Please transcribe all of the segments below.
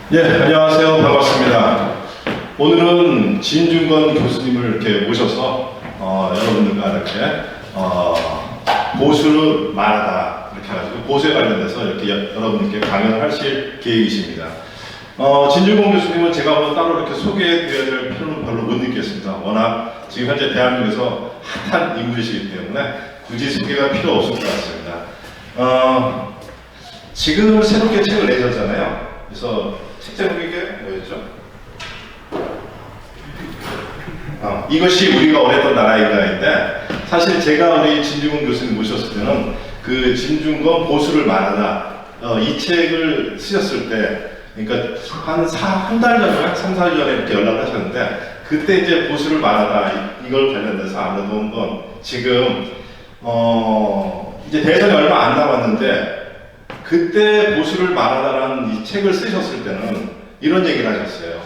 예, 안녕하세요. 반갑습니다. 오늘은 진중권 교수님을 이렇게 모셔서 여러분들과 이렇게 보수를 말하다 이렇게 해가지고 보수에 관련돼서 이렇게 여러분들께 강연을 하실 계획이십니다. 진중권 교수님은 제가 뭐 따로 이렇게 소개해드려야 될 필요는 별로 못 느꼈습니다. 워낙 지금 현재 대한민국에서 핫한 인물이시기 때문에 굳이 소개가 필요 없을 것 같습니다. 지금 새롭게 책을 내셨잖아요. 그래서 책 제목이 뭐였죠? 이것이 우리가 원했던 나라인가인데, 사실 제가 우리 진중권 교수님 모셨을 때는 그 진중권 보수를 말하다 이 책을 쓰셨을 때, 그러니까 한 달 전에, 3, 4일 전에 이렇게 연락을 하셨는데, 그때 이제 보수를 말하다 이걸 관련돼서 아무래도 한번 지금 이제 대선이 얼마 안 남았는데, 그때 보수를 말하다라는 이 책을 쓰셨을 때는 이런 얘기를 하셨어요.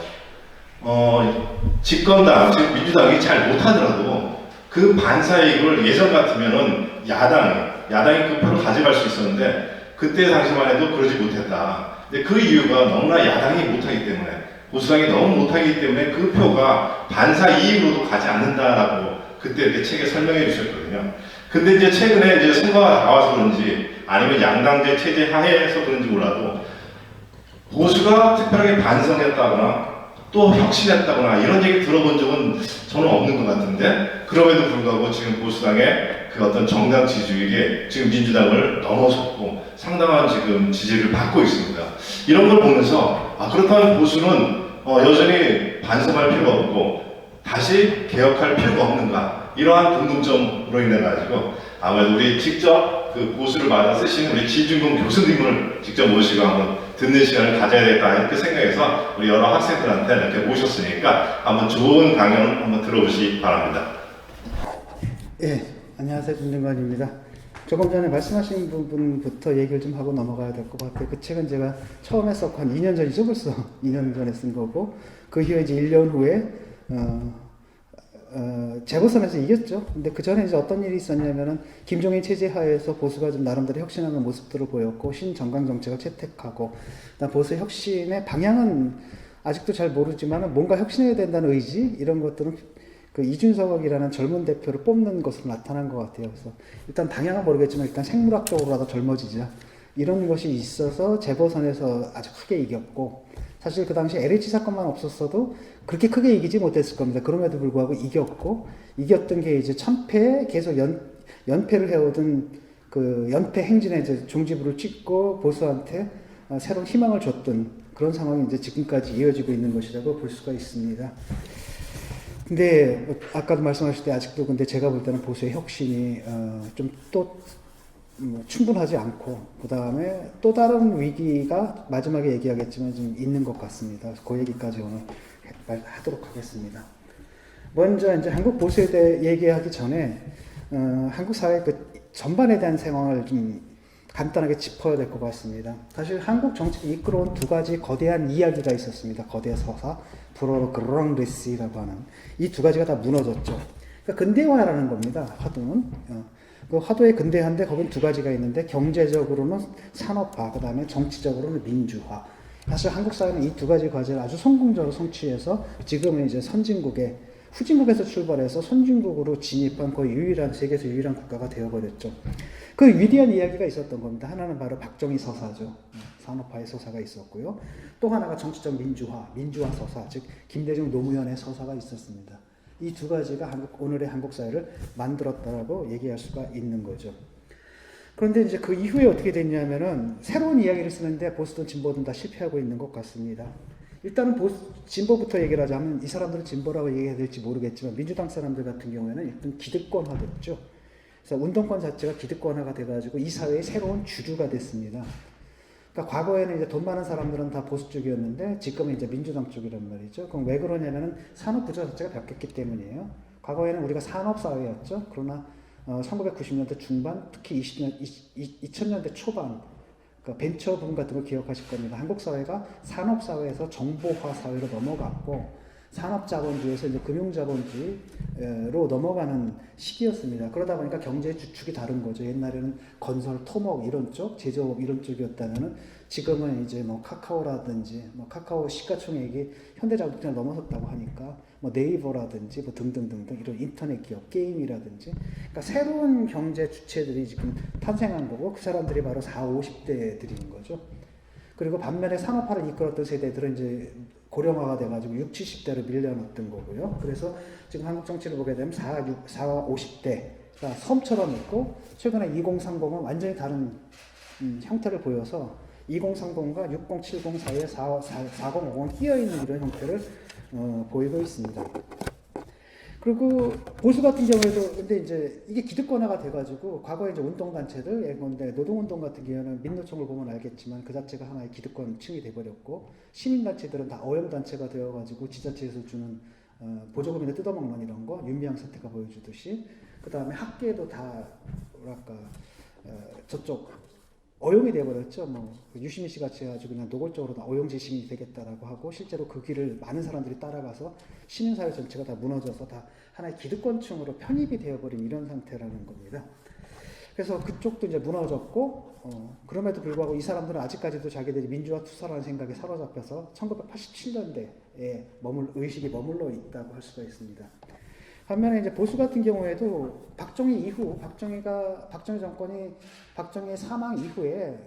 집권당, 즉 민주당이 잘 못하더라도 그 반사이익을 예전 같으면은 야당이 그 표를 가져갈 수 있었는데, 그때 당시만 해도 그러지 못했다. 근데 그 이유가 너무나 야당이 못하기 때문에, 보수당이 너무 못하기 때문에 그 표가 반사이익으로도 가지 않는다라고 그때 이렇게 책에 설명해 주셨거든요. 근데 이제 최근에 이제 선거가 다가와서 그런지, 아니면 양당제 체제 하에서 그런지 몰라도 보수가 특별하게 반성했다거나 또 혁신했다거나 이런 얘기 들어본 적은 저는 없는 것 같은데, 그럼에도 불구하고 지금 보수당의 그 어떤 정당 지지율이 지금 민주당을 넘어섰고 상당한 지금 지지를 받고 있습니다. 이런 걸 보면서 그렇다면 보수는 여전히 반성할 필요가 없고 다시 개혁할 필요가 없는가, 이러한 궁금점으로 인해 가지고 아무래도 우리 직접 그 보수를 맞아 쓰신 우리 진중권 교수님을 직접 모시고 한번 듣는 시간을 가져야 되겠다 이렇게 생각해서 우리 여러 학생들한테 이렇게 모셨으니까 한번 좋은 강연 한번 들어보시기 바랍니다. 예, 안녕하세요. 진중권입니다. 조금 전에 말씀하신 부분부터 얘기를 좀 하고 넘어가야 될 것 같아요. 그 책은 제가 처음에 썼고 한 2년 전이죠, 벌써. 2년 전에 쓴 거고, 그 후에 이제 1년 후에 재보선에서 이겼죠. 근데 그 전에 이제 어떤 일이 있었냐면은 김종인 체제 하에서 보수가 좀 나름대로 혁신하는 모습들을 보였고, 신정강 정책을 채택하고, 보수 혁신의 방향은 아직도 잘 모르지만 뭔가 혁신해야 된다는 의지, 이런 것들은 그 이준석이라는 젊은 대표를 뽑는 것으로 나타난 것 같아요. 그래서 일단 방향은 모르겠지만 일단 생물학적으로라도 젊어지자, 이런 것이 있어서 재보선에서 아주 크게 이겼고, 사실 그 당시 LH 사건만 없었어도 그렇게 크게 이기지 못했을 겁니다. 그럼에도 불구하고 이겼고, 이겼던 게 이제 천패에 계속 연패를 해오던 그 연패 행진에 이제 종지부를 찍고 보수한테 새로운 희망을 줬던 그런 상황이 이제 지금까지 이어지고 있는 것이라고 볼 수가 있습니다. 근데 아까도 말씀하실 때 아직도 근데 제가 볼 때는 보수의 혁신이 좀 또 충분하지 않고, 그 다음에 또 다른 위기가 마지막에 얘기하겠지만 좀 있는 것 같습니다. 그 얘기까지 오늘 하도록 하겠습니다. 먼저 이제 한국 보수에 대해 얘기하기 전에 한국 사회 그 전반에 대한 상황을 좀 간단하게 짚어야 될 것 같습니다. 사실 한국 정치를 이끌어온 두 가지 거대한 이야기가 있었습니다. 거대 서사, 불어로 그랑리스라고 하는 이 두 가지가 다 무너졌죠. 그러니까 근대화라는 겁니다. 화두는. 그 화두의 근대화인데 거긴 두 가지가 있는데, 경제적으로는 산업화, 그 다음에 정치적으로는 민주화. 사실 한국 사회는 이 두 가지 과제를 아주 성공적으로 성취해서 지금은 이제 후진국에서 출발해서 선진국으로 진입한 거의 세계에서 유일한 국가가 되어버렸죠. 그 위대한 이야기가 있었던 겁니다. 하나는 바로 박정희 서사죠. 산업화의 서사가 있었고요. 또 하나가 정치적 민주화 서사, 즉 김대중 노무현의 서사가 있었습니다. 이 두 가지가 오늘의 한국 사회를 만들었다라고 얘기할 수가 있는 거죠. 그런데 이제 그 이후에 어떻게 됐냐면은 새로운 이야기를 쓰는데 보수든 진보든 다 실패하고 있는 것 같습니다. 일단은 진보부터 얘기를 하자면, 이 사람들은 진보라고 얘기해야 될지 모르겠지만 민주당 사람들 같은 경우에는 일단 기득권화됐죠. 그래서 운동권 자체가 기득권화가 돼가지고 이 사회의 새로운 주류가 됐습니다. 그러니까 과거에는 이제 돈 많은 사람들은 다 보수 쪽이었는데 지금은 이제 민주당 쪽이란 말이죠. 그럼 왜 그러냐면은 산업 구조 자체가 바뀌었기 때문이에요. 과거에는 우리가 산업 사회였죠. 그러나 1990년대 중반, 특히 2000년대 초반, 그러니까 벤처 붐 같은 거 기억하실 겁니다. 한국 사회가 산업 사회에서 정보화 사회로 넘어갔고, 산업자본주의에서 이제 금융자본주의로 넘어가는 시기였습니다. 그러다 보니까 경제의 주축이 다른 거죠. 옛날에는 건설, 토목 이런 쪽, 제조업 이런 쪽이었다면은 지금은 이제 뭐 카카오라든지 뭐 카카오 시가총액이 현대자동차를 넘어섰다고 하니까 뭐 네이버라든지 뭐 등등등등 이런 인터넷 기업, 게임이라든지 그러니까 새로운 경제 주체들이 지금 탄생한 거고 그 사람들이 바로 40, 50대들인 거죠. 그리고 반면에 산업화를 이끌었던 세대들은 이제 고령화가 돼가지고 60, 70대로 밀려났던 거고요. 그래서 지금 한국 정치를 보게 되면 40, 50대가 섬처럼 있고 최근에 2030은 완전히 다른 형태를 보여서 2030과 6070 사이에 4050은 끼어있는 이런 형태를 보이고 있습니다. 그리고 보수 같은 경우에도 근데 이제 이게 기득권화가 돼가지고 과거에 이제 운동단체들 예컨대 노동운동 같은 경우는 민노총을 보면 알겠지만 그 자체가 하나의 기득권층이 돼버렸고 시민단체들은 다 어영단체가 되어가지고 지자체에서 주는 보조금이나 뜯어먹는 이런 거 윤미향 사태가 보여주듯이 그 다음에 학계도 다 뭐랄까 저쪽 어용이 돼버렸죠. 뭐 유시민 씨 같이 해가지고 그냥 노골적으로 다 어용지심이 되겠다라고 하고 실제로 그 길을 많은 사람들이 따라가서 시민사회 전체가 다 무너져서 다 하나의 기득권층으로 편입이 되어버린 이런 상태라는 겁니다. 그래서 그쪽도 이제 무너졌고 그럼에도 불구하고 이 사람들은 아직까지도 자기들이 민주화 투사라는 생각에 사로잡혀서 1987년대에 의식이 머물러 있다고 할 수가 있습니다. 반면에 이제 보수 같은 경우에도 박정희 이후 박정희 정권이 박정희의 사망 이후에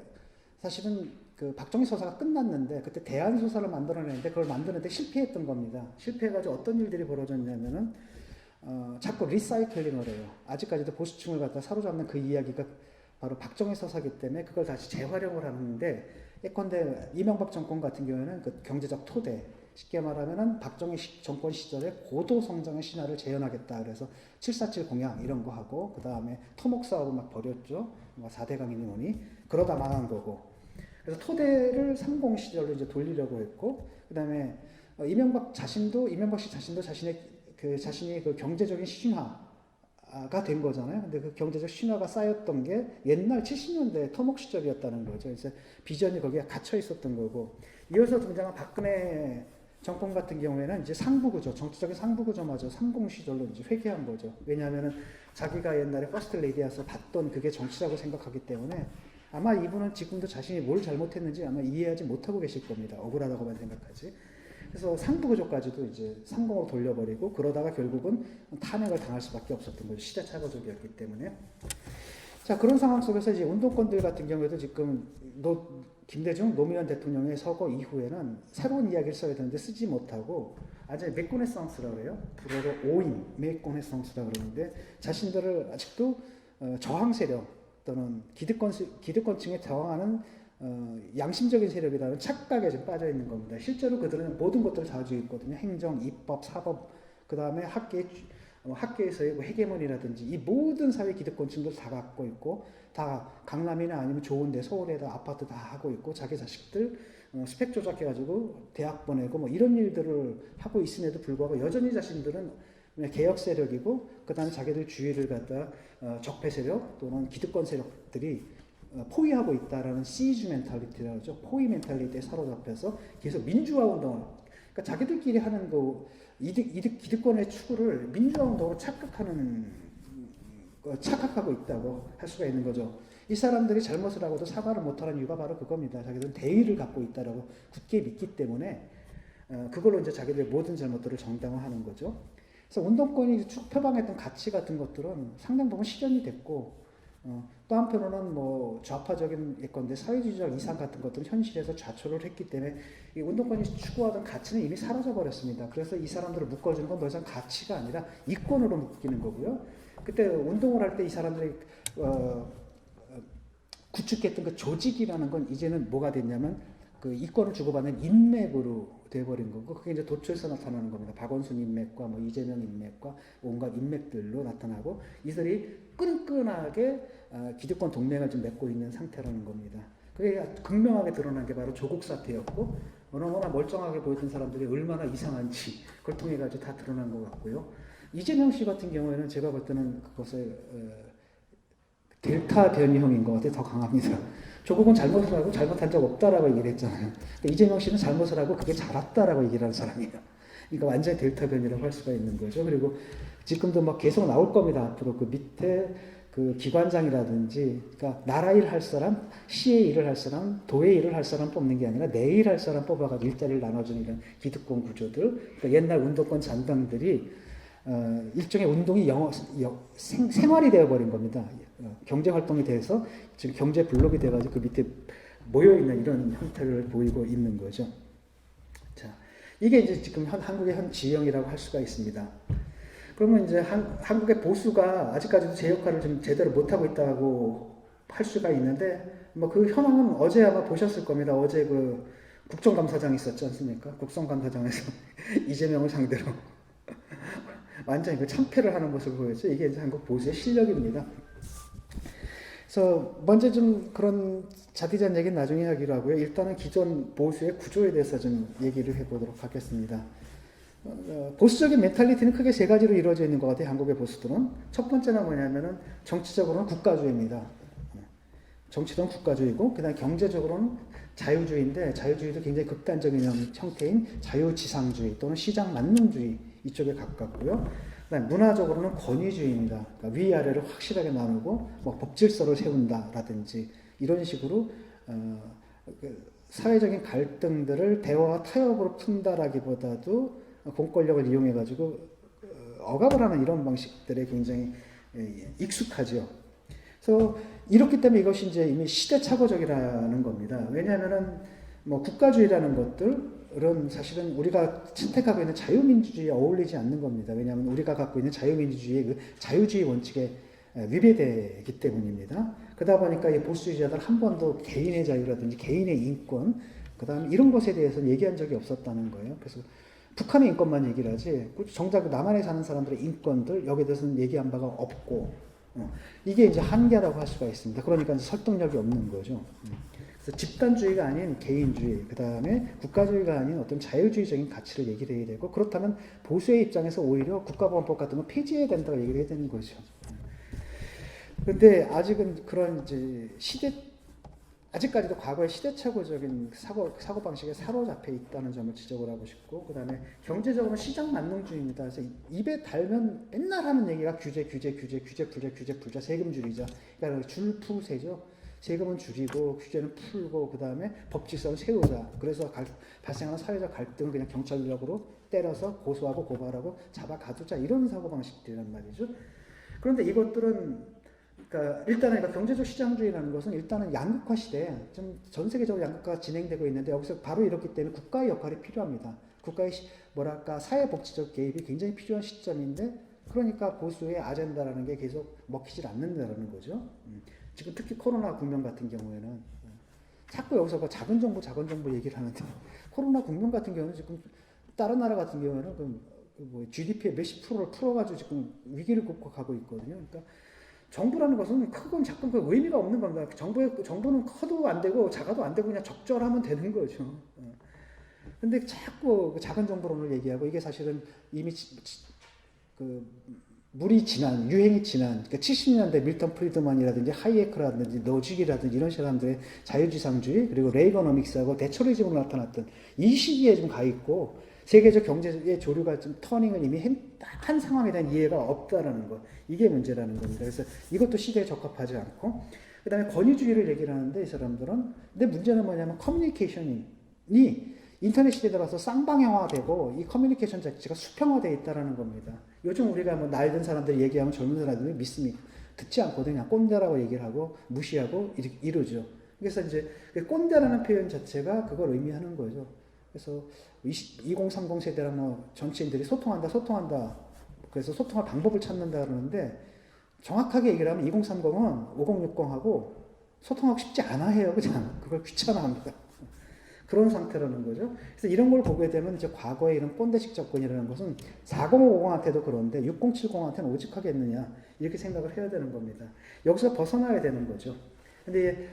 사실은 그 박정희 서사가 끝났는데 그때 대안 소사를 만들어내는데 그걸 만드는데 실패했던 겁니다. 실패해가지고 어떤 일들이 벌어졌냐면은 자꾸 리사이클링을 해요. 아직까지도 보수층을 갖다 사로잡는 그 이야기가 바로 박정희 서사기 때문에 그걸 다시 재활용을 하는데 예컨대 이명박 정권 같은 경우에는 그 경제적 토대 쉽게 말하면은 박정희 정권 시절에 고도 성장의 신화를 재현하겠다 그래서 747 공약 이런 거 하고 그 다음에 토목 사업을 막 벌였죠. 뭐 4대 강인이 뭐니 그러다 망한 거고. 그래서 토대를 30 시절로 이제 돌리려고 했고 그 다음에 이명박 씨 자신도 자신이 그 경제적인 신화가 된 거잖아요. 근데 그 경제적 신화가 쌓였던 게 옛날 70년대 토목 시절이었다는 거죠. 그래서 비전이 거기에 갇혀 있었던 거고 이어서 등장한 박근혜 정권 같은 경우에는 이제 상부구조, 정치적인 상부구조마저 30 시절로 이제 회귀한 거죠. 왜냐하면은 자기가 옛날에 퍼스트 레이디여서 봤던 그게 정치라고 생각하기 때문에 아마 이분은 지금도 자신이 뭘 잘못했는지 아마 이해하지 못하고 계실 겁니다. 억울하다고만 생각하지. 그래서 상부구조까지도 이제 30으로 돌려버리고 그러다가 결국은 탄핵을 당할 수밖에 없었던 거죠. 시대착오적이었기 때문에. 자, 그런 상황 속에서 이제 운동권들 같은 경우에도 지금 김대중 노무현 대통령의 서거 이후에는 새로운 이야기를 써야 되는데 쓰지 못하고 아주 메코네상스라고 해요. 불어로 오인, 메코네상스라고 그러는데 자신들을 아직도 저항 세력 또는 기득권층에 저항하는 양심적인 세력이라는 착각에 좀 빠져 있는 겁니다. 실제로 그들은 모든 것들을 가지고 있거든요. 행정, 입법, 사법, 그 다음에 학계에서의 헤게모니라든지 이 모든 사회 기득권층들 다 갖고 있고 다 강남이나 아니면 좋은데 서울에다 아파트 다 하고 있고 자기 자식들 스펙 조작해가지고 대학 보내고 뭐 이런 일들을 하고 있음에도 불구하고 여전히 자신들은 그냥 개혁 세력이고 그 다음에 자기들 주위를 갖다 적폐 세력 또는 기득권 세력들이 포위하고 있다라는 시즈 멘탈리티라고 하죠. 포위 멘탈리티에 사로잡혀서 계속 민주화 운동을 그러니까 자기들끼리 하는 그 기득권의 추구를 민주화 운동으로 착각하고 있다고 할 수가 있는 거죠. 이 사람들이 잘못을 하고도 사과를 못하는 이유가 바로 그겁니다. 자기들은 대의를 갖고 있다라고 굳게 믿기 때문에 그걸로 이제 자기들의 모든 잘못들을 정당화하는 거죠. 그래서 운동권이 쭉 표방했던 가치 같은 것들은 상당 부분 실현이 됐고 또 한편으로는 뭐 좌파적인 예컨대 사회주의적 이상 같은 것들은 현실에서 좌초를 했기 때문에 이 운동권이 추구하던 가치는 이미 사라져 버렸습니다. 그래서 이 사람들을 묶어주는 건 더 이상 가치가 아니라 이권으로 묶이는 거고요. 그때 운동을 할 때 이 사람들이 구축했던 그 조직이라는 건 이제는 뭐가 됐냐면 그 이권을 주고받는 인맥으로 돼버린 거고 그게 이제 도처에서 나타나는 겁니다. 박원순 인맥과 뭐 이재명 인맥과 온갖 인맥들로 나타나고 이들이 끈끈하게 기득권 동맹을 좀 맺고 있는 상태라는 겁니다. 그게 극명하게 드러난 게 바로 조국 사태였고 너무나 멀쩡하게 보였던 사람들이 얼마나 이상한지 그걸 통해 가지고 다 드러난 것 같고요. 이재명 씨 같은 경우에는 제가 볼 때는 그것을 델타 변이형인 것 같아요. 더 강합니다. 조국은 잘못을 하고 잘못한 적 없다라고 얘기를 했잖아요. 이재명 씨는 잘못을 하고 그게 잘았다라고 얘기를 하는 사람이에요. 그러니까 완전히 델타 변이라고 할 수가 있는 거죠. 그리고 지금도 막 계속 나올 겁니다. 앞으로 그 밑에 그 기관장이라든지, 그러니까 나라 일 할 사람, 시의 일을 할 사람, 도의 일을 할 사람 뽑는 게 아니라 내 일 할 사람 뽑아가지고 일자리를 나눠주는 이런 기득권 구조들, 그러니까 옛날 운동권 잔당들이 일종의 운동이 생활이 되어버린 겁니다. 경제 활동이 돼서 지금 경제 블록이 돼가지고 그 밑에 모여 있는 이런 형태를 보이고 있는 거죠. 자, 이게 이제 지금 한국의 현 지형이라고 할 수가 있습니다. 그러면 이제 한국의 보수가 아직까지도 제 역할을 좀 제대로 못하고 있다고 할 수가 있는데, 뭐 그 현황은 어제 아마 보셨을 겁니다. 어제 그 국정감사장 있었지 않습니까? 국정감사장에서 이재명을 상대로 완전히 그 참패를 하는 모습을 보였죠. 이게 이제 한국 보수의 실력입니다. 그래서 먼저 좀 그런 자디전 얘기는 나중에 하기로 하고요. 일단은 기존 보수의 구조에 대해서 좀 얘기를 해보도록 하겠습니다. 보수적인 멘탈리티는 크게 세 가지로 이루어져 있는 것 같아요. 한국의 보수들은. 첫 번째는 뭐냐면은 정치적으로는 국가주의입니다. 정치적으로는 국가주의고, 그다음 경제적으로는 자유주의인데, 자유주의도 굉장히 극단적인 형태인 자유지상주의 또는 시장만능주의 이쪽에 가깝고요. 그다음 문화적으로는 권위주의입니다. 그러니까 위아래를 확실하게 나누고 뭐 법질서를 세운다라든지 이런 식으로 사회적인 갈등들을 대화와 타협으로 푼다라기보다도 공권력을 이용해가지고 억압을 하는 이런 방식들에 굉장히 익숙하죠. 그래서 이렇기 때문에 이것이 이제 이미 시대착오적이라는 겁니다. 왜냐하면은 뭐 국가주의라는 것들은 사실은 우리가 채택하고 있는 자유민주주의에 어울리지 않는 겁니다. 왜냐하면 우리가 갖고 있는 자유민주주의의 그 자유주의 원칙에 위배되기 때문입니다. 그러다 보니까 이 보수주의자들 한 번도 개인의 자유라든지 개인의 인권, 그 다음에 이런 것에 대해서 얘기한 적이 없었다는 거예요. 그래서 북한의 인권만 얘기를 하지, 정작 남한에 사는 사람들의 인권들, 여기에 대해서는 얘기한 바가 없고, 이게 이제 한계라고 할 수가 있습니다. 그러니까 이제 설득력이 없는 거죠. 그래서 집단주의가 아닌 개인주의, 그 다음에 국가주의가 아닌 어떤 자유주의적인 가치를 얘기를 해야 되고, 그렇다면 보수의 입장에서 오히려 국가보안법 같은 거 폐지해야 된다고 얘기를 해야 되는 거죠. 근데 아직은 그런 이제 아직까지도 과거의 시대착오적인 사고방식에 사로잡혀 있다는 점을 지적을 하고 싶고, 그 다음에 경제적으로는 시장만능주의입니다. 그래서 입에 달면 맨날 하는 얘기가 규제 풀자, 세금 줄이자. 그러니까 줄푸세죠. 세금은 줄이고, 규제는 풀고, 그 다음에 법질서는 세우자. 그래서 발생하는 사회적 갈등을 그냥 경찰력으로 때려서 고소하고 고발하고 잡아가두자. 이런 사고방식들이란 말이죠. 그런데 이것들은 그러니까 일단은 경제적 시장주의라는 것은 일단은 양극화 시대에 좀 전 세계적으로 양극화가 진행되고 있는데, 여기서 바로 이렇기 때문에 국가의 역할이 필요합니다. 국가의 사회복지적 개입이 굉장히 필요한 시점인데, 그러니까 보수의 아젠다라는 게 계속 먹히질 않는다라는 거죠. 지금 특히 코로나 국면 같은 경우에는 자꾸 여기서 뭐 작은 정부 얘기를 하는데, 코로나 국면 같은 경우는 지금 다른 나라 같은 경우에는 뭐 GDP의 몇십 프로를 풀어가지고 지금 위기를 극복하고 있거든요. 그러니까 정부라는 것은 크건 작건 그 의미가 없는 겁니다. 정부는 커도 안 되고 작아도 안 되고 그냥 적절하면 되는 거죠. 근데 자꾸 작은 정부론을 얘기하고, 이게 사실은 이미 물이 지난, 유행이 지난, 그러니까 70년대 밀턴 프리드만이라든지 하이에크라든지 노직이라든지 이런 사람들의 자유지상주의, 그리고 레이거노믹스하고 대처리즘으로 나타났던 이 시기에 좀 가 있고, 세계적 경제의 조류가 좀 터닝을 이미 한 상황에 대한 이해가 없다라는 것, 이게 문제라는 겁니다. 그래서 이것도 시대에 적합하지 않고, 그 다음에 권위주의를 얘기를 하는데, 이 사람들은, 근데 문제는 뭐냐면 커뮤니케이션이 인터넷 시대에 들어서 쌍방향화되고 이 커뮤니케이션 자체가 수평화되어 있다는 겁니다. 요즘 우리가 뭐 나이 든 사람들이 얘기하면 젊은 사람들이 믿습니까? 듣지 않거든요. 그냥 꼰대라고 얘기를 하고 무시하고 이러죠. 그래서 이제 꼰대라는 표현 자체가 그걸 의미하는 거죠. 그래서 2030 세대랑 뭐 정치인들이 소통한다. 그래서 소통할 방법을 찾는다 그러는데, 정확하게 얘기를 하면 2030은 5060하고 소통하고 싶지 않아 해요. 그냥 그걸 귀찮아합니다. 그런 상태라는 거죠. 그래서 이런 걸 보게 되면 이제 과거의 이런 꼰대식 접근이라는 것은 4050한테도 그런데 6070한테는 오직하겠느냐, 이렇게 생각을 해야 되는 겁니다. 여기서 벗어나야 되는 거죠. 근데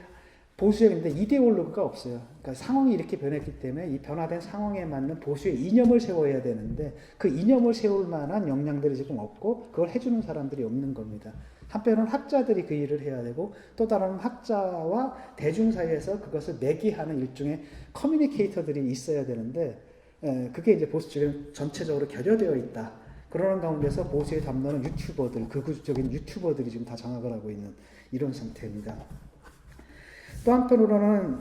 보수의 이데올로기가 없어요. 그러니까 상황이 이렇게 변했기 때문에 이 변화된 상황에 맞는 보수의 이념을 세워야 되는데, 그 이념을 세울 만한 역량들이 지금 없고 그걸 해주는 사람들이 없는 겁니다. 한편으로는 학자들이 그 일을 해야 되고, 또 다른 학자와 대중 사이에서 그것을 매개하는 일종의 커뮤니케이터들이 있어야 되는데, 그게 이제 보수 쪽에는 전체적으로 결여되어 있다. 그러는 가운데서 보수의 담론은 유튜버들, 극우적인 유튜버들이 지금 다 장악을 하고 있는 이런 상태입니다. 또 한편으로는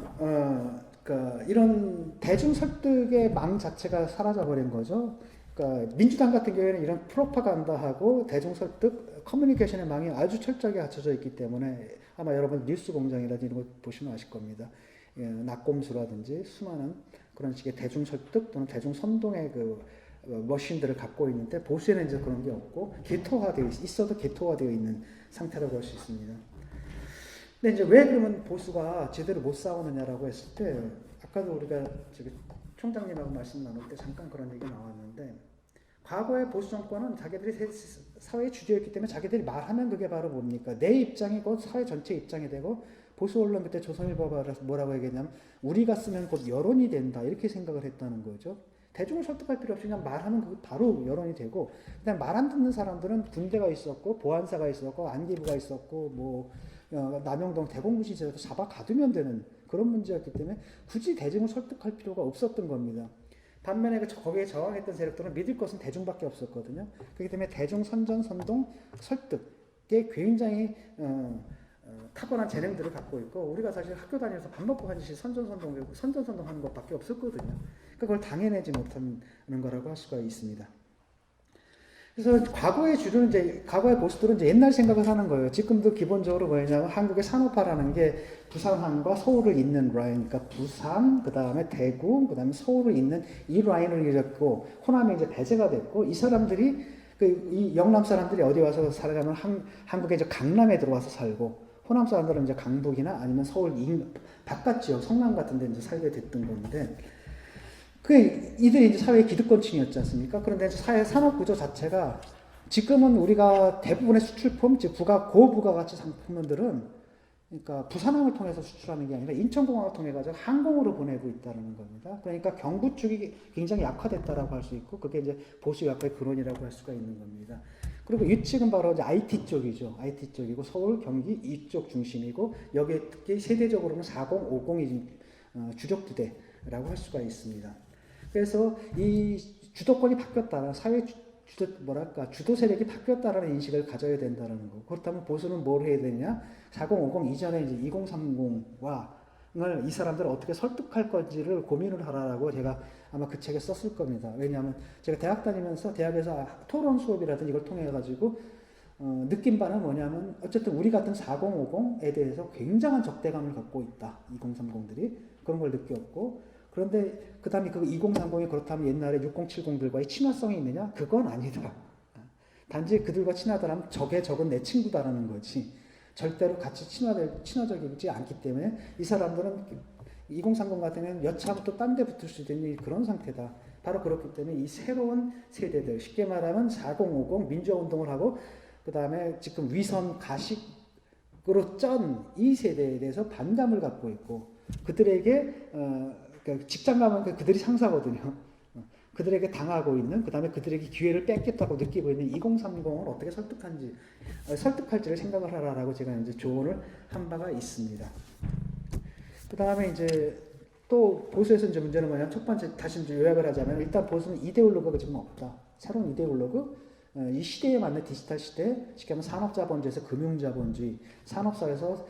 그러니까 이런 대중 설득의 망 자체가 사라져버린 거죠. 그러니까 민주당 같은 경우에는 이런 프로파간다하고 대중 설득, 커뮤니케이션의 망이 아주 철저하게 갖춰져 있기 때문에 아마 여러분 뉴스 공장이라든지 이런 거 보시면 아실 겁니다. 예, 낙곰수라든지 수많은 그런 식의 대중 설득 또는 대중 선동의 그 머신들을 갖고 있는데 보수에는 이제 그런 게 없고 게토화되어 있어도 게토화되어 있는 상태라고 할 수 있습니다. 근데 이제 왜 그러면 보수가 제대로 못 싸우느냐라고 했을 때 아까도 우리가 저기 총장님하고 말씀 나눌 때 잠깐 그런 얘기 나왔는데 과거의 보수 정권은 자기들이 사회의 주주였기 때문에 자기들이 말하면 그게 바로 뭡니까? 내 입장이 곧 사회 전체 입장이 되고 보수 언론 그때 조선일보가 뭐라고 얘기했냐면 우리가 쓰면 곧 여론이 된다 이렇게 생각을 했다는 거죠. 대중을 설득할 필요 없이 그냥 말하면 그 바로 여론이 되고 그다음 말 안 듣는 사람들은 군대가 있었고 보안사가 있었고 안기부가 있었고 뭐 남영동 대공부시제도 잡아 가두면 되는 그런 문제였기 때문에 굳이 대중을 설득할 필요가 없었던 겁니다. 반면에 거기에 저항했던 세력들은 믿을 것은 대중밖에 없었거든요. 그렇기 때문에 대중 선전 선동 설득에 굉장히 탁월한 재능들을 갖고 있고 우리가 사실 학교 다니면서 밥 먹고 하듯이 선전선동하는 것밖에 없었거든요. 그러니까 그걸 당해내지 못하는 거라고 할 수가 있습니다. 그래서 과거의 주류는 이제 과거의 보수들은 이제 옛날 생각을 하는 거예요. 지금도 기본적으로 뭐냐면 한국의 산업화라는 게 부산항과 서울을 잇는 라인, 그러니까 부산, 그 다음에 대구, 그 다음에 서울을 잇는 이 라인을 이뤘고 호남에 이제 배제가 됐고 이 사람들이 이 영남 사람들이 어디 와서 살아가면 한국의 이제 강남에 들어와서 살고 호남 사람들은 이제 강북이나 아니면 서울 바깥 지역, 성남 같은 데 이제 살게 됐던 건데 이들이 이제 사회 기득권층이었지 않습니까? 그런데 사회 산업 구조 자체가 지금은 우리가 대부분의 수출품, 즉 고부가가치 상품들은 그러니까 부산항을 통해서 수출하는 게 아니라 인천공항을 통해 가지고 항공으로 보내고 있다는 겁니다. 그러니까 경부 쪽이 굉장히 약화됐다라고 할 수 있고 그게 이제 보수 약화의 근원이라고 할 수가 있는 겁니다. 그리고 이쪽은 바로 이제 IT 쪽이죠. IT 쪽이고 서울, 경기 이쪽 중심이고 여기에 특히 세대적으로는 40, 50이 주력 부대라고 할 수가 있습니다. 그래서 이 주도권이 바뀌었다. 사회 주도 세력이 바뀌었다라는 인식을 가져야 된다는 거. 그렇다면 보수는 뭘 해야 되냐? 4050 이전에 이제 2030을 이 사람들을 어떻게 설득할 건지를 고민을 하라고 제가 아마 그 책에 썼을 겁니다. 왜냐하면 제가 대학 다니면서 대학에서 토론 수업이라든지 이걸 통해 가지고 느낀 바는 뭐냐면 어쨌든 우리 같은 4050에 대해서 굉장한 적대감을 갖고 있다. 2030들이 그런 걸 느꼈고 그런데 그 다음에 그 2030이 그렇다면 옛날에 6070들과의 친화성이 있느냐? 그건 아니다. 단지 그들과 친하다라면 적의 적은 내 친구다라는 거지. 절대로 같이 친화적이지 않기 때문에 이 사람들은 2030 같은 경우는 여차부터 딴 데 붙을 수 있는 그런 상태다. 바로 그렇기 때문에 이 새로운 세대들, 쉽게 말하면 4050 민주화운동을 하고 그 다음에 지금 위선 가식으로 쩐 이 세대에 대해서 반감을 갖고 있고 그들에게 그러니까 직장 가면 그들이 상사거든요. 그들에게 당하고 있는, 그 다음에 그들에게 기회를 뺏겠다고 느끼고 있는 2030을 어떻게 설득할지를 생각을 하라라고 제가 이제 조언을 한 바가 있습니다. 그 다음에 이제 또 보수에서 이제 문제는 뭐냐면 첫 번째 다시 이제 요약을 하자면 일단 보수는 이데올로그가 지금 없다. 새로운 이데올로그, 이 시대에 맞는 디지털 시대, 쉽게 하면 산업자본주의에서 금융자본주의, 산업사에서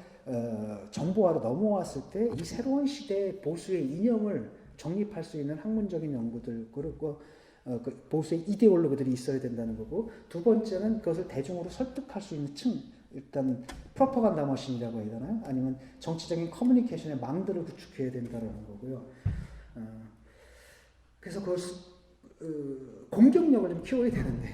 정보화로 넘어왔을 때 이 새로운 시대의 보수의 이념을 정립할 수 있는 학문적인 연구들 그리고 그 보수의 이데올로그들이 있어야 된다는 거고 두 번째는 그것을 대중으로 설득할 수 있는 층 일단 프로파간다 머신이라고 해야 되나요? 아니면 정치적인 커뮤니케이션의 망들을 구축해야 된다는 거고요. 그래서 그걸 공격력을 좀 키워야 되는데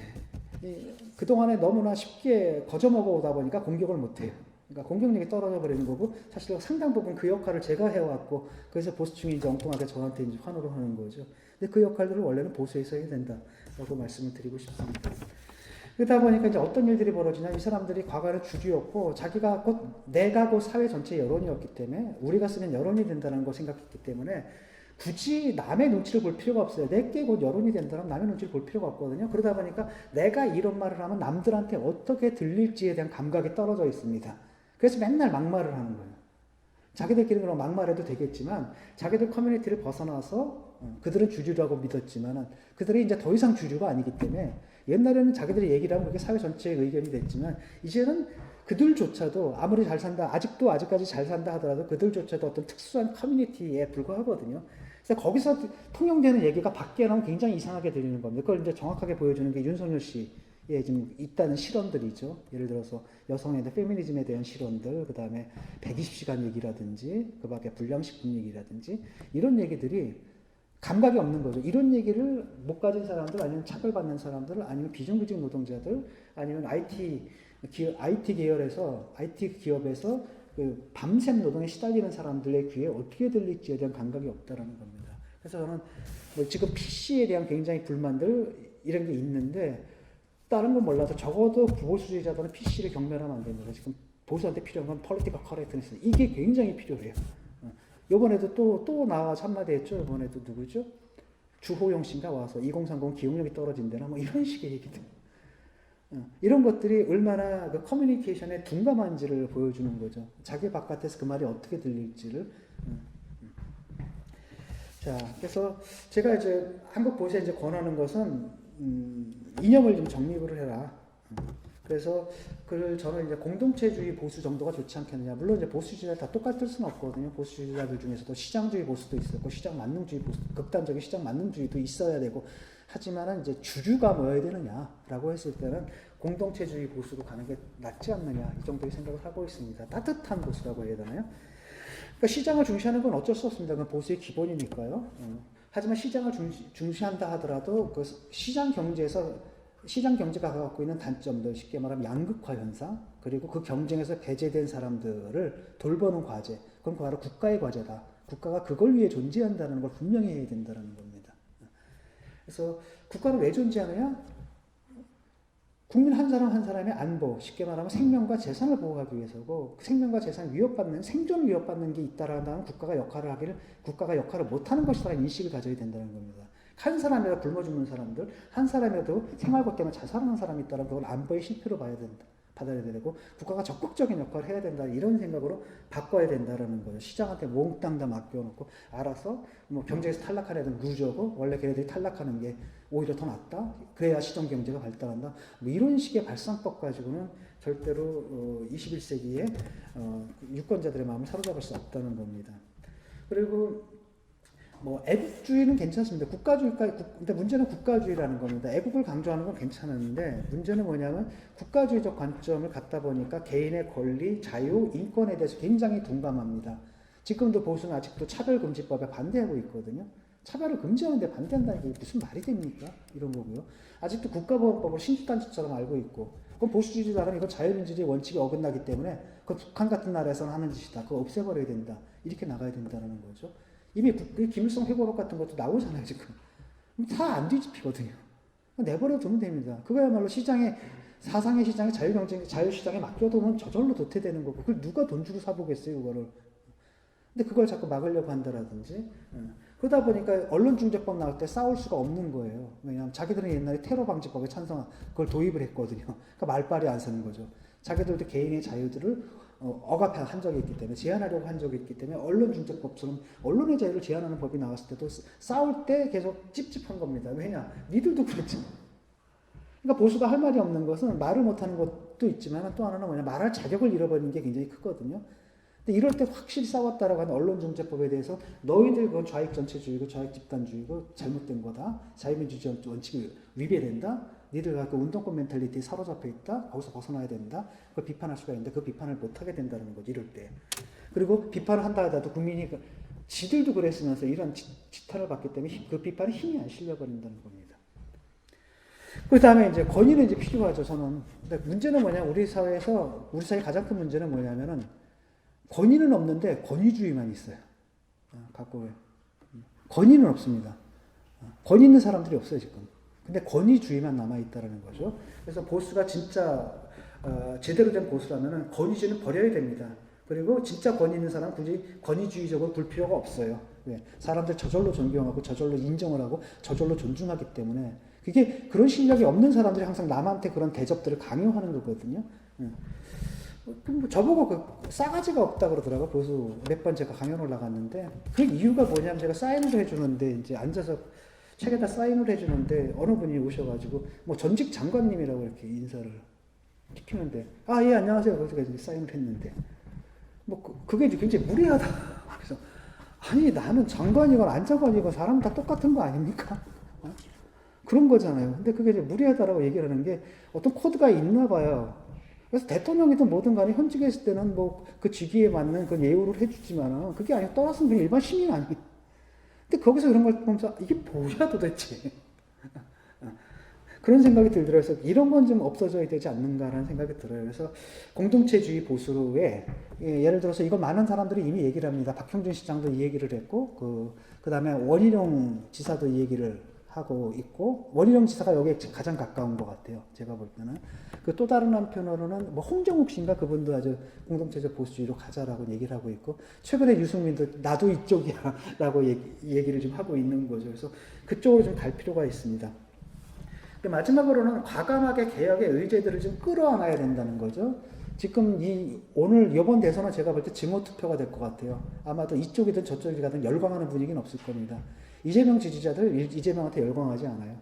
그동안에 너무나 쉽게 거저먹어 오다 보니까 공격을 못해요. 그러니까 공격력이 떨어져 버리는 거고 사실 상당 부분 그 역할을 제가 해왔고 그래서 보수층이 이제 엉뚱하게 저한테 이제 환호를 하는 거죠. 근데 그 역할들을 원래는 보수에서 해야 된다라고 말씀을 드리고 싶습니다. 그러다 보니까 이제 어떤 일들이 벌어지냐 이 사람들이 과거에는 주주였고 내가 곧 사회 전체 여론이었기 때문에 우리가 쓰면 여론이 된다는 걸 생각했기 때문에 굳이 남의 눈치를 볼 필요가 없어요. 내게 곧 여론이 된다면 남의 눈치를 볼 필요가 없거든요. 그러다 보니까 내가 이런 말을 하면 남들한테 어떻게 들릴지에 대한 감각이 떨어져 있습니다. 그래서 맨날 막말을 하는 거예요. 자기들끼리 그럼 막말해도 되겠지만 자기들 커뮤니티를 벗어나서 그들은 주류라고 믿었지만은 그들이 이제 더 이상 주류가 아니기 때문에 옛날에는 자기들이 얘기를 하면 그게 사회 전체의 의견이 됐지만 이제는 그들조차도 아무리 잘 산다 아직까지 잘 산다 하더라도 그들조차도 어떤 특수한 커뮤니티에 불과하거든요. 그래서 거기서 통용되는 얘기가 밖에 나오면 굉장히 이상하게 들리는 겁니다. 그걸 이제 정확하게 보여주는 게 윤석열 씨의 지금 있다는 실언들이죠. 예를 들어서 여성에 대한 페미니즘에 대한 실언들, 그 다음에 120시간 얘기라든지, 그 밖에 불량식품 얘기라든지 이런 얘기들이 감각이 없는 거죠. 이런 얘기를 못 가진 사람들, 아니면 차별받는 사람들, 아니면 비정규직 노동자들, 아니면 IT 계열에서 IT 기업에서 그 밤샘 노동에 시달리는 사람들의 귀에 어떻게 들릴지에 대한 감각이 없다라는 겁니다. 그래서 저는 뭐 지금 PC에 대한 굉장히 불만들 이런 게 있는데 다른 건 몰라도 적어도 보수주의자들은 PC를 경멸하면 안 됩니다. 지금 보수한테 필요한 건 political correctness. 이게 굉장히 필요해요. 이번에도 또 나와서 한마디 했죠. 이번에도 누구죠? 주호영 씨인가 와서 2030 기억력이 떨어진다나 뭐 이런 식의 얘기들. 이런 것들이 얼마나 그 커뮤니케이션에 둔감한지를 보여주는 거죠. 자기 바깥에서 그 말이 어떻게 들릴지를. 자, 그래서 제가 이제 한국 보수에 이제 권하는 것은 이념을 좀 정립을 해라. 그래서 그걸 저는 이제 공동체주의 보수 정도가 좋지 않겠느냐. 물론 이제 보수주의가 다 똑같을 수는 없거든요. 보수주의자들 중에서도 시장주의 보수도 있었고 시장 만능주의 보수, 극단적인 시장 만능주의도 있어야 되고 하지만은 이제 주류가 뭐여야 되느냐라고 했을 때는 공동체주의 보수로 가는 게 낫지 않느냐 이 정도의 생각을 하고 있습니다. 따뜻한 보수라고 해야 되나요? 그러니까 시장을 중시하는 건 어쩔 수 없습니다. 그건 보수의 기본이니까요. 하지만 시장을 중시한다 하더라도 그 시장 경제가 갖고 있는 단점들, 쉽게 말하면 양극화 현상, 그리고 그 경쟁에서 배제된 사람들을 돌보는 과제, 그건 바로 국가의 과제다. 국가가 그걸 위해 존재한다는 걸 분명히 해야 된다는 겁니다. 그래서 국가는 왜 존재하느냐? 국민 한 사람 한 사람의 안보, 쉽게 말하면 생명과 재산을 보호하기 위해서고, 생명과 재산을 생존을 위협받는 게 있다라는 국가가 역할을 못하는 것이라는 인식을 가져야 된다는 겁니다. 한 사람이라도 굶어 죽는 사람들, 한 사람이라도 생활고 때문에 자살하는 사람이 있다면 그걸 안보의 실패로 받아야 되고 국가가 적극적인 역할을 해야 된다 이런 생각으로 바꿔야 된다라는 거죠. 시장한테 몽땅 다 맡겨놓고 알아서 뭐 경제에서 탈락하는 애들은 루저고 원래 걔네들이 탈락하는 게 오히려 더 낫다. 그래야 시장 경제가 발달한다. 뭐 이런 식의 발상법 가지고는 절대로 21세기에 유권자들의 마음을 사로잡을 수 없다는 겁니다. 그리고 뭐 애국주의는 괜찮습니다. 근데 문제는 국가주의라는 겁니다. 애국을 강조하는 건 괜찮은데 문제는 뭐냐면 국가주의적 관점을 갖다 보니까 개인의 권리, 자유, 인권에 대해서 굉장히 둔감합니다. 지금도 보수는 아직도 차별금지법에 반대하고 있거든요. 차별을 금지하는데 반대한다는 게 무슨 말이 됩니까? 이런 거고요. 아직도 국가보안법을 신주단체처럼 알고 있고 그건 보수주의자라면 이건 자유민주주의 원칙에 어긋나기 때문에 그 북한 같은 나라에서는 하는 짓이다. 그거 없애버려야 된다. 이렇게 나가야 된다는 거죠. 이미 김일성 회고록 같은 것도 나오잖아요, 지금. 다 안 뒤집히거든요. 내버려 두면 됩니다. 그거야말로 사상의 시장에 자유시장에 맡겨두면 저절로 도태되는 거고, 그걸 누가 돈 주고 사보겠어요, 그거를. 근데 그걸 자꾸 막으려고 한다라든지. 그러다 보니까 언론중재법 나올 때 싸울 수가 없는 거예요. 왜냐하면 자기들은 옛날에 테러방지법에 그걸 도입을 했거든요. 그러니까 말빨이 안 서는 거죠. 자기들도 개인의 자유들을 억압한 적이 있기 때문에 제한하려고 한 적이 있기 때문에 언론중재법처럼 언론의 자유를 제한하는 법이 나왔을 때도 싸울 때 계속 찝찝한 겁니다. 왜냐? 니들도 그랬지. 그러니까 보수가 할 말이 없는 것은 말을 못하는 것도 있지만 또 하나는 뭐냐? 말할 자격을 잃어버리는 게 굉장히 크거든요. 근데 이럴 때 확실히 싸웠다라고 하는 언론중재법에 대해서 너희들 그건 좌익전체주의고 좌익집단주의고 잘못된 거다. 자유민주주의 원칙이 위배된다. 니들 그 운동권 멘탈리티에 사로잡혀 있다. 거기서 벗어나야 된다. 그걸 비판할 수가 있는데 그 비판을 못하게 된다는 거지 이럴 때. 그리고 비판을 한다 하더라도 국민이 지들도 그랬으면서 이런 지탄을 받기 때문에 그 비판에 힘이 안 실려버린다는 겁니다. 그 다음에 이제 권위는 이제 필요하죠. 저는. 근데 문제는 뭐냐? 우리 사회의 가장 큰 문제는 뭐냐면은 권위는 없는데 권위주의만 있어요. 갖고 권위는 없습니다. 권위 있는 사람들이 없어요 지금. 근데 권위주의만 남아있다는 거죠. 그래서 보수가 진짜 제대로 된 보수라면 권위주의는 버려야 됩니다. 그리고 진짜 권위 있는 사람은 굳이 권위주의적으로 볼 필요가 없어요. 왜? 사람들 저절로 존경하고 저절로 인정을 하고 저절로 존중하기 때문에 그게 그런 실력이 없는 사람들이 항상 남한테 그런 대접들을 강요하는 거거든요. 뭐 저보고 그 싸가지가 없다 그러더라고. 보수 몇 번 제가 강연을 나갔는데 그 이유가 뭐냐면 제가 사인을 해주는데 이제 앉아서 책에다 사인을 해주는데 어느 분이 오셔가지고 뭐 전직 장관님이라고 이렇게 인사를 시키는데 아 예 안녕하세요. 그래서 이제 사인을 했는데 뭐 그게 이제 굉장히 무례하다. 그래서 아니 나는 장관이건 안 장관이건 사람 다 똑같은 거 아닙니까? 어? 그런 거잖아요. 근데 그게 이제 무례하다라고 얘기를 하는 게 어떤 코드가 있나 봐요. 그래서 대통령이든 뭐든 간에 현직에 있을 때는 뭐 그 직위에 맞는 그 예우를 해주지만 그게 아니고 떠났으면 그냥 일반 시민 아니에요. 근데 거기서 그런 걸 보면서 이게 뭐야 도대체. 그런 생각이 들더라고요. 그래서 이런 건 좀 없어져야 되지 않는가라는 생각이 들어요. 그래서 공동체주의 보수에 예를 들어서 이거 많은 사람들이 이미 얘기를 합니다. 박형준 시장도 이 얘기를 했고 그 다음에 원희룡 지사도 이 얘기를 하고 있고 원희룡 지사가 여기에 가장 가까운 것 같아요. 제가 볼 때는 그 또 다른 한편으로는 뭐 홍정욱 씨인가 그분도 아주 공동체적 보수주의로 가자라고 얘기를 하고 있고 최근에 유승민도 나도 이쪽이야라고 얘기를 좀 하고 있는 거죠. 그래서 그쪽으로 좀 갈 필요가 있습니다. 마지막으로는 과감하게 개혁의 의제들을 좀 끌어안아야 된다는 거죠. 지금 오늘 이번 대선은 제가 볼 때 증오 투표가 될 것 같아요. 아마도 이쪽이든 저쪽이 가든 열광하는 분위기는 없을 겁니다. 이재명 지지자들 이재명한테 열광하지 않아요.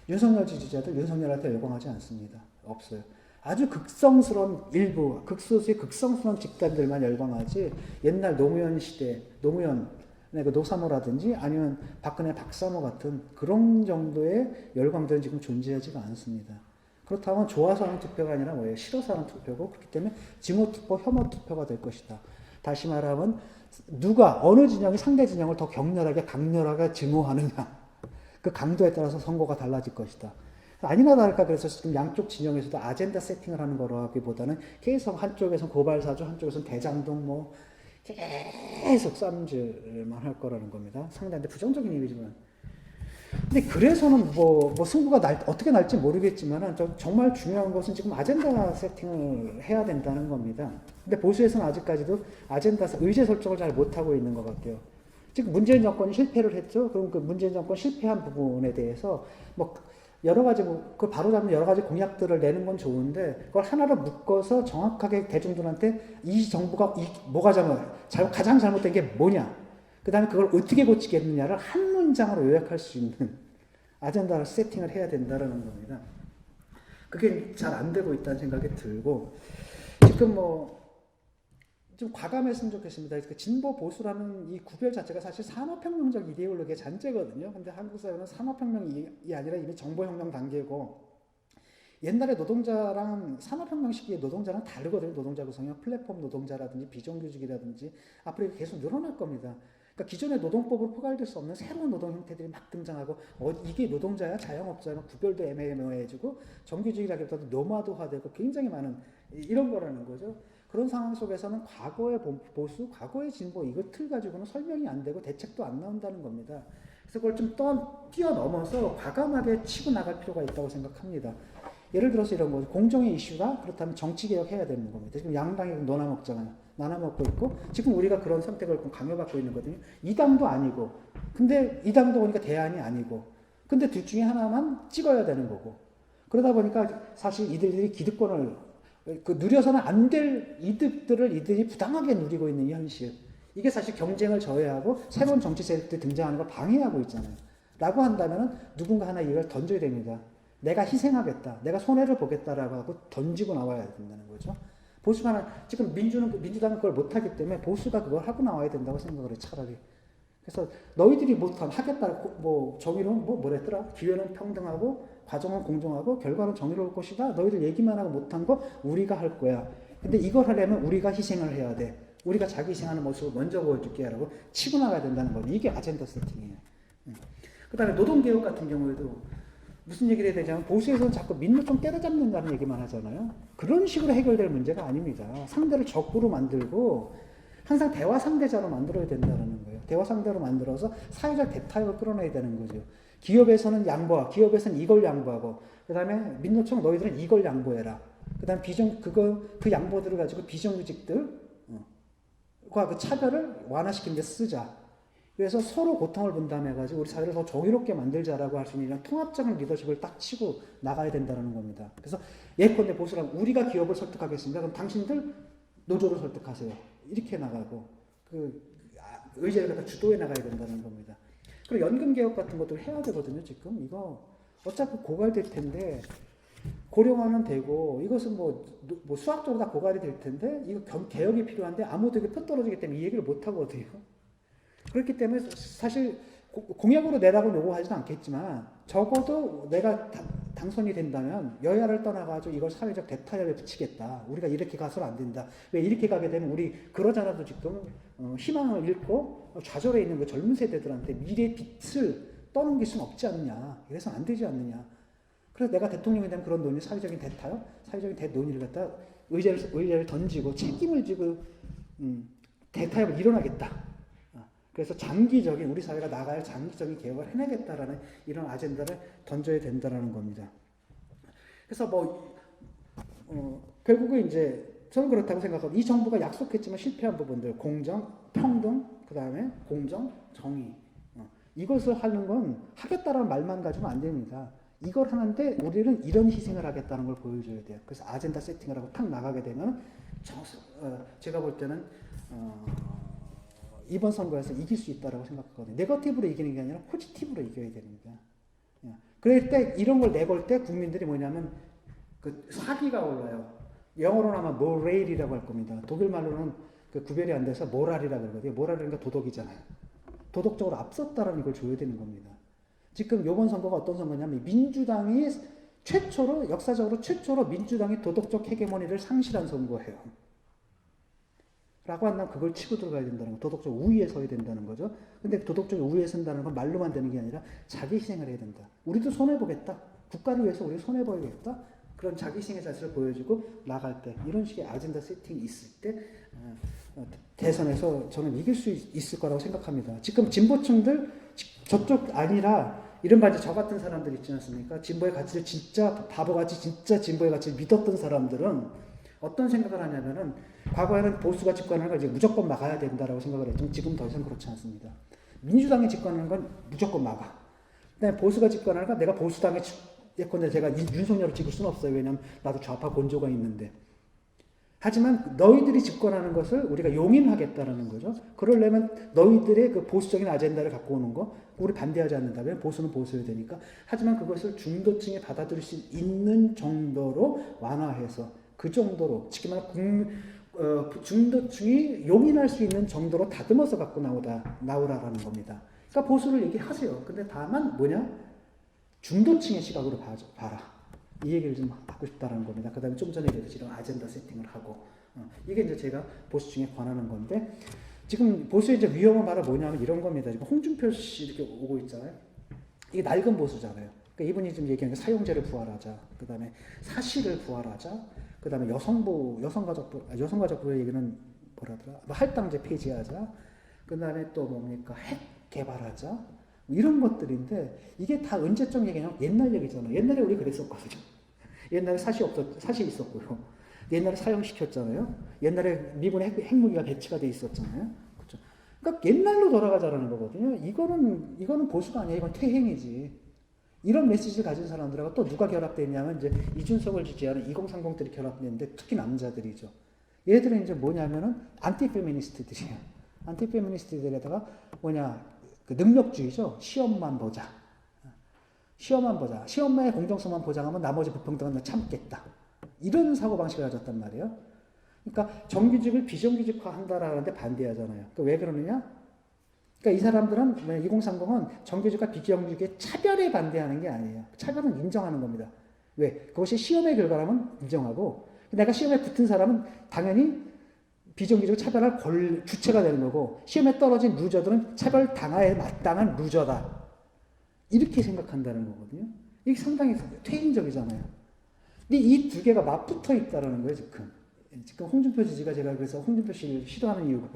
윤석열 지지자들 윤석열한테 열광하지 않습니다. 없어요. 아주 극성스러운 일부, 극소수의 극성스러운 집단들만 열광하지 옛날 노무현 시대, 그 노사모라든지 아니면 박근혜 박사모 같은 그런 정도의 열광들은 지금 존재하지가 않습니다. 그렇다면 좋아서 하는 투표가 아니라 뭐예요? 싫어서 하는 투표고 그렇기 때문에 증오 투표, 혐오 투표가 될 것이다. 다시 말하면 누가 어느 진영이 상대 진영을 더 격렬하게 강렬하게 증오하느냐 그 강도에 따라서 선거가 달라질 것이다. 아니나 다를까 그래서 지금 양쪽 진영에서도 아젠다 세팅을 하는 거라기보다는 계속 한쪽에서는 고발사주 한쪽에서는 대장동 뭐 계속 싸움질만 할 거라는 겁니다. 상대한테 부정적인 이미지만. 근데 그래서는 뭐 승부가 어떻게 날지 모르겠지만 정말 중요한 것은 지금 아젠다 세팅을 해야 된다는 겁니다. 근데 보수에서는 아직까지도 아젠다 의제 설정을 잘 못하고 있는 것 같아요. 지금 문재인 정권이 실패를 했죠. 그럼 그 문재인 정권 실패한 부분에 대해서 뭐 여러 가지 그 바로잡는 여러 가지 공약들을 내는 건 좋은데 그걸 하나로 묶어서 정확하게 대중들한테 이 정부가 뭐가 가장 잘못된 게 뭐냐, 그 다음에 그걸 어떻게 고치겠느냐를 한 문장으로 요약할 수 있는 아젠다를 세팅을 해야 된다는 겁니다. 그게 잘 안 되고 있다는 생각이 들고 지금 좀 과감했으면 좋겠습니다. 진보 보수라는 이 구별 자체가 사실 산업혁명적 이데올로기의 잔재거든요. 근데 한국 사회는 산업혁명이 아니라 이미 정보혁명 단계고 옛날에 노동자랑 산업혁명 시기의 노동자랑 다르거든요. 노동자 구성이 플랫폼 노동자라든지 비정규직이라든지 앞으로 계속 늘어날 겁니다. 그러니까 기존의 노동법으로 포괄될 수 없는 새로운 노동 형태들이 막 등장하고 이게 노동자야 자영업자야 구별도 애매해지고 정규직이라기보다도 노마드화되고 굉장히 많은 이런 거라는 거죠. 그런 상황 속에서는 과거의 보수, 과거의 진보 이거 틀 가지고는 설명이 안 되고 대책도 안 나온다는 겁니다. 그래서 그걸 좀 뛰어넘어서 과감하게 치고 나갈 필요가 있다고 생각합니다. 예를 들어서 이런 거죠. 공정의 이슈가 그렇다면 정치개혁 해야 되는 겁니다. 지금 양당이 나눠먹고 있고 지금 우리가 그런 선택을 강요받고 있는 거거든요. 이 당도 아니고 근데 이 당도 보니까 대안이 아니고 근데 둘 중에 하나만 찍어야 되는 거고 그러다 보니까 사실 이들이 기득권을 누려서는 안 될 이득들을 이들이 부당하게 누리고 있는 이 현실. 이게 사실 경쟁을 저해하고 새로운 정치 세력들이 등장하는 걸 방해하고 있잖아요. 라고 한다면 누군가 하나 이걸 던져야 됩니다. 내가 희생하겠다. 내가 손해를 보겠다라고 하고 던지고 나와야 된다는 거죠. 보수가 지금 민주당은 그걸 못하기 때문에 보수가 그걸 하고 나와야 된다고 생각을 해요. 차라리. 그래서 너희들이 하겠다. 정의로운 뭐랬더라? 기회는 평등하고 과정은 공정하고 결과는 정의로울 것이다. 너희들 얘기만 하고 못한 거 우리가 할 거야. 근데 이걸 하려면 우리가 희생을 해야 돼. 우리가 자기 희생하는 모습을 먼저 보여줄게 라고 치고 나가야 된다는 거죠. 이게 아젠다 세팅이에요. 그 다음에 노동개혁 같은 경우에도 무슨 얘기를 해야 되냐면 보수에서는 자꾸 민노 좀 때려잡는다는 얘기만 하잖아요. 그런 식으로 해결될 문제가 아닙니다. 상대를 적으로 만들고 항상 대화 상대자로 만들어야 된다는 거예요. 대화 상대로 만들어서 사회적 대타협을 끌어내야 되는 거죠. 기업에서는 기업에서는 이걸 양보하고, 그 다음에 민노총 너희들은 이걸 양보해라. 그 다음 그 양보들을 가지고 비정규직들과 그 차별을 완화시키는 데 쓰자. 그래서 서로 고통을 분담해가지고 우리 사회를 더 정의롭게 만들자라고 할 수 있는 이런 통합적인 리더십을 딱 치고 나가야 된다는 겁니다. 그래서 예컨대 보수라고 우리가 기업을 설득하겠습니다. 그럼 당신들 노조를 설득하세요. 이렇게 나가고 의제를 갖다 주도해 나가야 된다는 겁니다. 그리고 연금 개혁 같은 것도 해야 되거든요. 지금 이거 어차피 고갈될 텐데 고령화는 되고 이것은 뭐 수학적으로 다 고갈이 될 텐데 이거 개혁이 필요한데 아무도 이게 표 떨어지기 때문에 이 얘기를 못 하거든요. 그렇기 때문에 사실 공약으로 내라고 요구하지는 않겠지만 적어도 내가 당선이 된다면 여야를 떠나가지고 이걸 사회적 대타협에 붙이겠다. 우리가 이렇게 가서는 안 된다. 왜 이렇게 가게 되면 우리 그러잖아도 지금 희망을 잃고 좌절해 있는 그 젊은 세대들한테 미래의 빛을 떠넘길 수는 없지 않느냐. 이래서는 안 되지 않느냐. 그래서 내가 대통령이 되면 그런 논의, 사회적인 대타협, 사회적인 대논의를 갖다 의제를 던지고 책임을 지고 대타협을 일어나겠다. 그래서 장기적인 우리 사회가 나갈 장기적인 개혁을 해내겠다라는 이런 아젠다를 던져야 된다라는 겁니다. 그래서 결국은 이제 저는 그렇다고 생각하고 이 정부가 약속했지만 실패한 부분들 공정, 평등, 그 다음에 공정, 정의 이것을 하는 건 하겠다라는 말만 가지고는 안 됩니다. 이걸 하는데 우리는 이런 희생을 하겠다는 걸 보여줘야 돼요. 그래서 아젠다 세팅을 하고 탁 나가게 되면 제가 볼 때는 이번 선거에서 이길 수 있다고 생각하거든요. 네거티브로 이기는 게 아니라 포지티브로 이겨야 됩니다. 그럴 때 이런 걸 내걸 때 국민들이 뭐냐면 그 사기가 올라요. 영어로는 아마 모레일이라고 할 겁니다. 독일 말로는 그 구별이 안 돼서 모랄이라고 그러거든요. 모랄이니까 도덕이잖아요. 도덕적으로 앞섰다라는 걸 줘야 되는 겁니다. 지금 이번 선거가 어떤 선거냐면 민주당이 역사적으로 최초로 민주당이 도덕적 헤게모니를 상실한 선거예요. 라고 한다면 그걸 치고 들어가야 된다는 거, 도덕적 우위에 서야 된다는 거죠. 근데 도덕적 우위에 선다는 건 말로만 되는 게 아니라 자기 희생을 해야 된다. 우리도 손해보겠다. 국가를 위해서 우리 손해보겠다. 그런 자기 희생의 자세를 보여주고 나갈 때 이런 식의 아젠다 세팅이 있을 때 대선에서 저는 이길 수 있을 거라고 생각합니다. 지금 진보층들 저쪽 아니라 이른바 이제 저 같은 사람들 있지 않습니까? 진보의 가치를 진짜 바보같이 진짜 진보의 가치를 믿었던 사람들은 어떤 생각을 하냐면은 과거에는 보수가 집권하는 걸 이제 무조건 막아야 된다라고 생각을 했지만 지금 더 이상 그렇지 않습니다. 민주당이 집권하는 건 무조건 막아. 그다음에 보수가 집권하는 건 내가 보수당에 예컨대 제가 윤석열을 찍을 수는 없어요. 왜냐하면 나도 좌파 곤조가 있는데. 하지만 너희들이 집권하는 것을 우리가 용인하겠다라는 거죠. 그러려면 너희들의 그 보수적인 아젠다를 갖고 오는 거 우리 반대하지 않는다면 보수는 보수여야 되니까. 하지만 그것을 중도층이 받아들일 수 있는 정도로 완화해서 그 정도로 지금 중도층이 용인할 수 있는 정도로 다듬어서 갖고 나오라라는 겁니다. 그러니까 보수를 얘기하세요. 근데 다만 뭐냐? 중도층의 시각으로 봐라. 이 얘기를 좀 하고 싶다는 겁니다. 그 다음에 좀 전에 얘기했듯이 이런 아젠다 세팅을 하고 이게 이제 제가 보수층에 권하는 건데 지금 보수의 이제 위험한 말은 뭐냐면 이런 겁니다. 지금 홍준표 씨 이렇게 오고 있잖아요. 이게 낡은 보수잖아요. 그러니까 이분이 지금 얘기하는 게 사용제를 부활하자. 그 다음에 사실을 부활하자. 그 다음에 여성가족부의 얘기는 뭐라더라? 할당제 폐지하자. 그 다음에 또 뭡니까? 핵 개발하자. 이런 것들인데 이게 다 언제적 얘기냐? 옛날 얘기잖아요. 옛날에 우리 그랬었거든요. 옛날에 사시 있었고요. 옛날에 사용시켰잖아요. 옛날에 미군의 핵무기가 배치가 돼 있었잖아요. 그렇죠? 그러니까 옛날로 돌아가자라는 거거든요. 이거는 보수가 아니야. 이건 퇴행이지. 이런 메시지를 가진 사람들하고 또 누가 결합되어 있냐면 이제 이준석을 지지하는 2030들이 결합되는데 특히 남자들이죠. 얘들은 이제 뭐냐면은 안티페미니스트들이에요. 안티페미니스트들에다가 그 능력주의죠. 시험만 보자. 시험만의 공정성만 보장하면 나머지 불평등은 너 참겠다. 이런 사고방식을 가졌단 말이에요. 그러니까 정규직을 비정규직화한다라는데 반대하잖아요. 그러니까 왜 그러느냐? 그러니까 이 사람들은 2030은 정규직과 비정규직의 차별에 반대하는 게 아니에요. 차별은 인정하는 겁니다. 왜? 그것이 시험의 결과라면 인정하고 내가 시험에 붙은 사람은 당연히 비정규직을 차별할 주체가 되는 거고 시험에 떨어진 루저들은 차별당하에 마땅한 루저다. 이렇게 생각한다는 거거든요. 이게 상당히 퇴행적이잖아요. 근데 이 두 개가 맞붙어 있다는 거예요. 지금 홍준표 지지가 제가 그래서 홍준표 씨를 싫어하는 이유가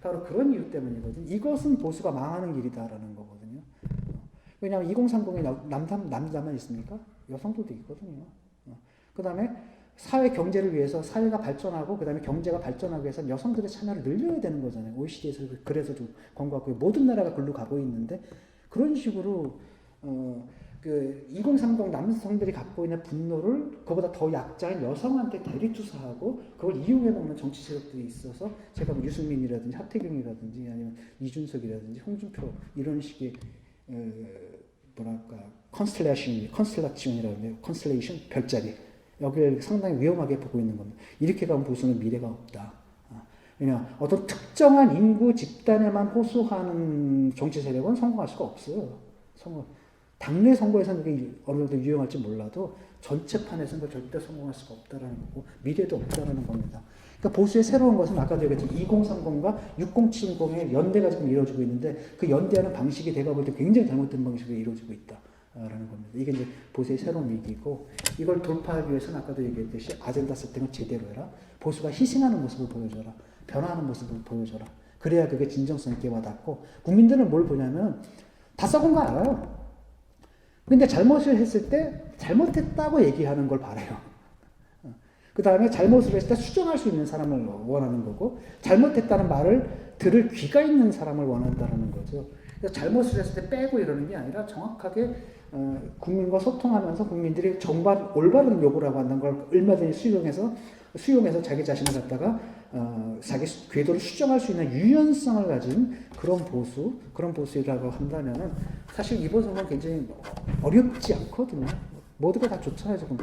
바로 그런 이유 때문이거든요. 이것은 보수가 망하는 길이다라는 거거든요. 왜냐하면 2030에 남자만 있습니까? 여성들도 있거든요. 그 다음에 사회 경제를 위해서 사회가 발전하고 그 다음에 경제가 발전하기 위해서 여성들의 참여를 늘려야 되는 거잖아요. OECD에서 그래서 좀 권고하고 모든 나라가 글로 가고 있는데 그런 식으로 그 2030 남성들이 갖고 있는 분노를 그보다 더 약자인 여성한테 대리투사하고 그걸 이용해 먹는 정치 세력들이 있어서 제가 뭐 유승민이라든지 하태경이라든지 아니면 이준석이라든지 홍준표 이런 식의 뭐랄까 컨스텔라티온이라고 해요. 컨스텔레이션 별자리 여기를 상당히 위험하게 보고 있는 겁니다. 이렇게 가면 보수는 미래가 없다. 왜냐 어떤 특정한 인구 집단에만 호소하는 정치 세력은 성공할 수가 없어요. 당내 선거에서는 그게 어느 정도 유용할지 몰라도 전체 판에서는 절대 성공할 수가 없다라는 거고 미래도 없다라는 겁니다. 그러니까 보수의 새로운 것은 아까도 얘기했지만 2030과 6070의 연대가 지금 이루어지고 있는데 그 연대하는 방식이 내가 볼 때 굉장히 잘못된 방식으로 이루어지고 있다라는 겁니다. 이게 이제 보수의 새로운 위기고 이걸 돌파하기 위해서는 아까도 얘기했듯이 아젠다 세팅을 제대로 해라. 보수가 희생하는 모습을 보여줘라. 변화하는 모습을 보여줘라. 그래야 그게 진정성 있게 와닿고 국민들은 뭘 보냐면 다 썩은 거 알아요. 근데 잘못을 했을 때 잘못했다고 얘기하는 걸 바라요. 그 다음에 잘못을 했을 때 수정할 수 있는 사람을 원하는 거고 잘못했다는 말을 들을 귀가 있는 사람을 원한다는 거죠. 그래서 잘못을 했을 때 빼고 이러는 게 아니라 정확하게 국민과 소통하면서 국민들이 정말 올바른 요구라고 한다는 걸 얼마든지 수용해서 자기 자신을 갖다가 자기 궤도를 수정할 수 있는 유연성을 가진 그런 보수라고 한다면은 사실 이번 선거는 굉장히 어렵지 않거든요. 모두가 다 좋잖아요. 지금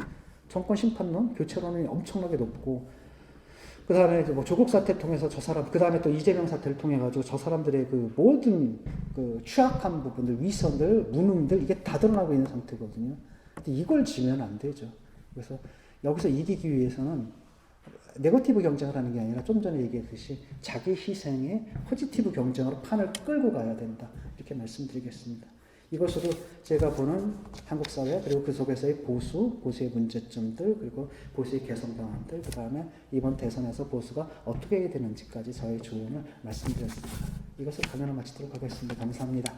정권 심판론, 교체론이 엄청나게 높고 그 다음에 뭐 조국 사태 통해서 저 사람, 그 다음에 또 이재명 사태를 통해 가지고 저 사람들의 그 모든 그 취약한 부분들, 위선들, 무능들 이게 다 드러나고 있는 상태거든요. 근데 이걸 지면 안 되죠. 그래서 여기서 이기기 위해서는 네거티브 경쟁을 하는 게 아니라 좀 전에 얘기했듯이 자기 희생에 포지티브 경쟁으로 판을 끌고 가야 된다. 이렇게 말씀드리겠습니다. 이것으로 제가 보는 한국 사회 그리고 그 속에서의 보수의 문제점들 그리고 보수의 개선 방안들 그 다음에 이번 대선에서 보수가 어떻게 해야 되는지까지 저의 조언을 말씀드렸습니다. 이것을 강연을 마치도록 하겠습니다. 감사합니다.